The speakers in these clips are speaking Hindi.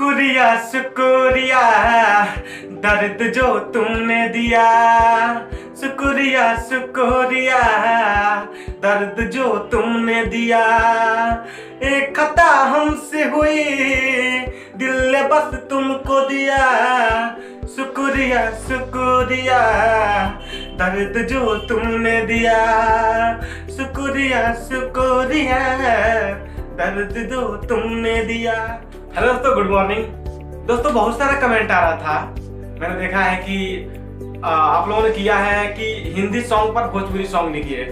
शुक्रिया शुक्रिया दर्द जो तुमने दिया, शुक्रिया शुक्रिया दर्द जो तुमने दिया। एक खता हमसे हुई दिल ने बस तुमको दिया, शुक्रिया शुक्रिया दर्द जो तुमने दिया, शुक्रिया शुक्रिया दर्द जो तुमने दिया। हेलो दोस्तों, गुड मॉर्निंग दोस्तों। बहुत सारा कमेंट आ रहा था, मैंने देखा है कि आप लोगों ने किया है कि हिंदी सॉन्ग पर भोजपुरी सॉन्ग लिखिए।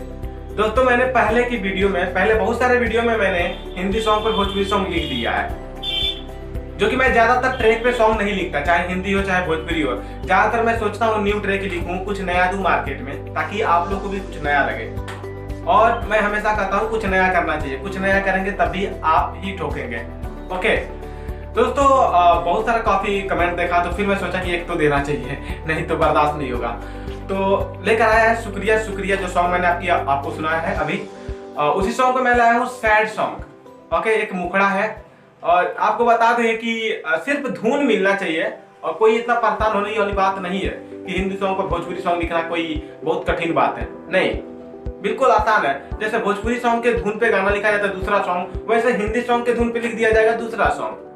दोस्तों मैंने पहले बहुत सारे वीडियो में मैंने हिंदी सॉन्ग पर भोजपुरी सॉन्ग लिख दिया है, जो कि मैं ज्यादातर ट्रैक पे सॉन्ग नहीं लिखता, चाहे हिंदी हो चाहे भोजपुरी हो। ज्यादातर मैं सोचता हूँ न्यू ट्रैक लिखूं, कुछ नया दूं मार्केट में, ताकि आप लोग को भी कुछ नया लगे। और मैं हमेशा कहता हूँ कुछ नया करना चाहिए, कुछ नया करेंगे तभी आप ही ठोकेंगे। ओके दोस्तों, बहुत सारा काफी कमेंट देखा तो फिर मैं सोचा कि एक तो देना चाहिए, नहीं तो बर्दाश्त नहीं होगा। तो लेकर आया है शुक्रिया शुक्रिया, जो सॉन्ग मैंने आपको सुनाया है अभी, उसी सॉन्ग को मैं लाया हूँ सैड सॉन्ग। ओके, एक मुखड़ा है और आपको बता दें कि सिर्फ धुन मिलना चाहिए और कोई इतना परेशान होने वाली बात नहीं है कि हिंदी सॉन्ग पर भोजपुरी सॉन्ग लिखना कोई बहुत कठिन बात है। नहीं, बिल्कुल आसान है। जैसे भोजपुरी सॉन्ग के धुन पे गाना लिखा जाता है दूसरा सॉन्ग, वैसे हिंदी सॉन्ग के धुन पे लिख दिया जाएगा दूसरा सॉन्ग।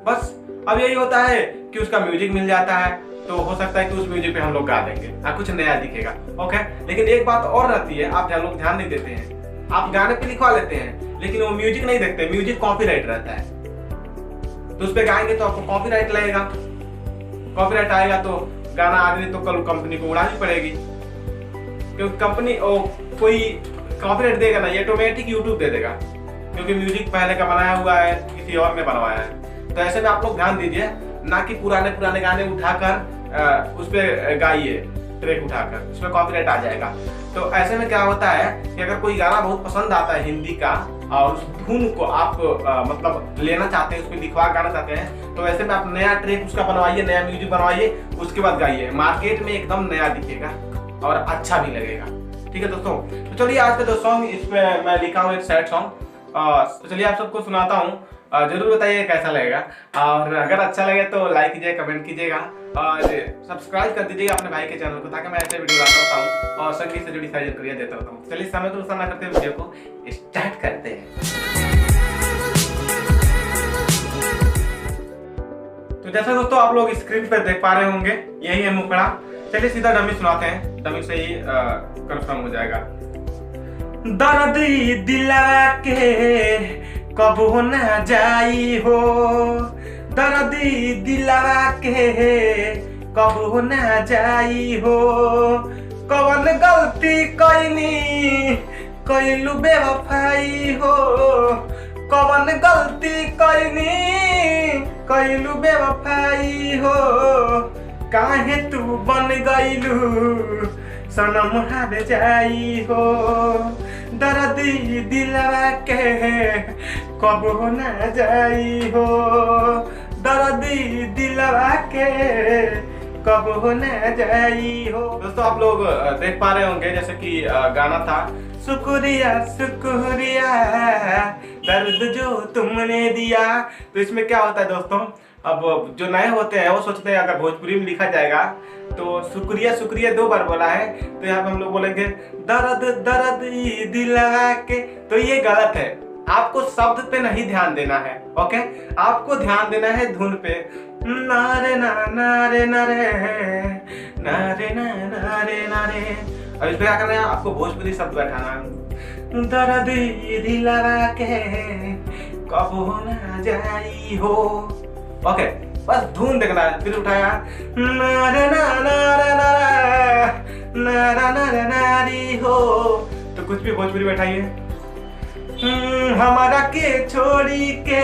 बस अब यही होता है कि उसका म्यूजिक मिल जाता है, तो हो सकता है कि उस म्यूजिक पे हम लोग गा देंगे, कुछ नया दिखेगा। ओके, लेकिन एक बात और रहती है, आप लोग ध्यान नहीं देते हैं। आप गाने पे लिखवा लेते हैं लेकिन वो म्यूजिक नहीं देखते, म्यूजिक कॉपीराइट रहता है, तो उस पे गाएंगे तो आपको कॉपीराइट लगेगा। कॉपीराइट आएगा तो गाना आदमी तो कल कंपनी को उड़ानी पड़ेगी, क्योंकि कंपनी कोई कॉपीराइट देगा ना, ये ऑटोमेटिक यूट्यूब दे देगा, क्योंकि म्यूजिक पहले का बनाया हुआ है, किसी और ने बनवाया है। तो ऐसे में आप लोग ध्यान दीजिए, ना कि पुराने गाने उठाकर उस पे गाइए, ट्रैक उठाकर, उसमें कॉपीराइट आ जाएगा। तो ऐसे में क्या होता है कि अगर कोई गाना बहुत पसंद आता है हिंदी का और उस धुन को आप मतलब लेना चाहते हैं, उस पर लिखवा गाना चाहते हैं, तो ऐसे में आप नया ट्रैक उसका बनवाइए, नया म्यूजिक बनवाइए, उसके बाद गाइए, मार्केट में एकदम नया दिखेगा और अच्छा भी लगेगा। ठीक है दोस्तों, तो चलिए आज का जो सॉन्ग इस पे मैं लिखा हूँ एक सैड सॉन्ग, तो चलिए आप सबको सुनाता हूँ, जरूर बताइए कैसा लगेगा। और अगर अच्छा लगे तो लाइक कीजिए, कमेंट कीजिएगा और सब्सक्राइब कर दीजिएगा अपने भाई के चैनल को, ताकि मैं ऐसे वीडियो लाता रहता हूँ और संगीत से जुड़ी सारी जानकारियां देता रहता हूँ। चलिए समय तो नुकसान ना करते वीडियो को स्टार्ट करते हैं। तो जैसा दोस्तों आप लोग स्क्रीन पर देख पा रहे होंगे, यही है मुखड़ा। चलिए सीधा डमी सुनाते हैं, डमी से ही कंफर्म हो जाएगा। दर्द दिला के कबो न जाई हो, दर्द दिला के कबो न जाई हो, कवन गलती कैनी कैलू बेवफाई हो, कवन गलती कैनी कैलू बेवफाई हो, काहे तू बन गईलू सनम हार जाई हो, दर्द दिलवा के कबो न जाई हो, दर्द दिलवा के कबो न जाई हो। दोस्तों आप लोग देख पा रहे होंगे जैसे कि गाना था शुक्रिया शुक्रिया दर्द जो तुमने दिया। तो इसमें क्या होता है दोस्तों, अब जो नए होते हैं वो सोचते हैं अगर भोजपुरी में लिखा जाएगा तो शुक्रिया शुक्रिया 2 बार बोला है, तो यहाँ पे हम लोग बोलेंगे दर्द दर्द दिलवा के, तो ये गलत है। आपको शब्द पे नहीं ध्यान देना है, ओके, आपको ध्यान देना है धुन पे। नारे ना नारे नारे नारे नारे नारे, अब इस पे क्या करना है, आपको भोजपुरी शब्द बैठाना है। दर्द दिलवा के कबो न जाई हो, ओके, बस धुन देखना है। फिर उठाया नारे ना नारे नारा नारा नारी हो, तो कुछ भी भोजपुरी बैठाइए। हमारा के छोड़ी के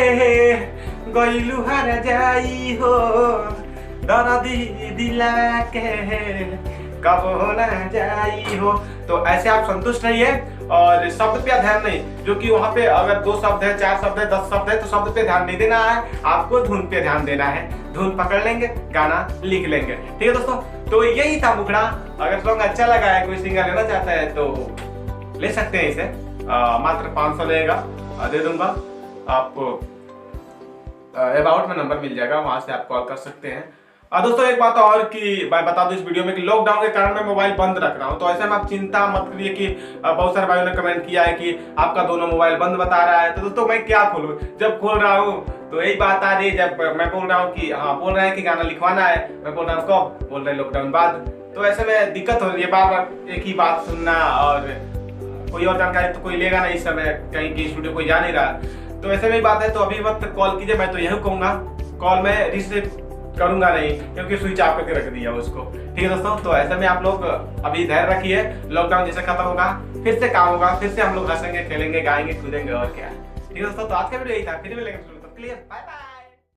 गईलू हर जाई हो, दर्द दिला के कब होना जाई हो। तो ऐसे आप संतुष्ट रहिए और शब्द पे ध्यान नहीं, जो कि वहाँ पे अगर 2 शब्द है, 4 शब्द है, 10 शब्द है, तो शब्द पे ध्यान नहीं देना है, आपको धुन पे ध्यान देना है। धुन पकड़ लेंगे, गाना लिख लेंगे। ठीक है दोस्तों, तो यही था मुखड़ा। अगर सॉन्ग अच्छा लगा है, कोई सिंगर लेना चाहता है तो ले सकते हैं इसे, मात्र 500 लगेगा, दे दूंगा आपको। अबाउट में नंबर मिल जाएगा, वहां से आप कॉल कर सकते हैं। और दोस्तों एक बात और कि मैं बता दूं इस वीडियो में कि लॉकडाउन के कारण मैं मोबाइल बंद रख रहा हूं, तो ऐसे में आप चिंता मत करिए कि बहुत सारे भाइयों ने कमेंट किया है कि आपका दोनों मोबाइल बंद बता रहा है। तो दोस्तों मैं क्या खोलूं, जब खोल रहा हूं तो यही बात आ रही है, जब मैं बोल रहा हूँ कि हाँ बोल रहे हैं कि गाना लिखवाना है, मैं बोल रहा हूँ कब, बोल रहे लॉकडाउन बाद। तो ऐसे में दिक्कत हो रही है बार बार एक ही बात सुनना, और कोई और जानकारी तो कोई लेगा नहीं इस समय, कहीं की स्टूडियो कोई जा नहीं रहा। तो ऐसे में बात है, तो अभी वक्त कॉल कीजिए, मैं तो यही कहूंगा कॉल में रिसीव करूंगा नहीं, क्योंकि स्विच ऑफ करके रख दिया उसको। ठीक है दोस्तों, तो ऐसे में आप लोग अभी धैर्य रखिए, लॉकडाउन जैसे खत्म होगा फिर से काम होगा, फिर से हम लोग हंसेंगे, खेलेंगे, गाएंगे, कूदेंगे और क्या। ठीक है दोस्तों, तो आज का वीडियो यही था, फिर मिलेंगे, क्लियर, बाय बाय।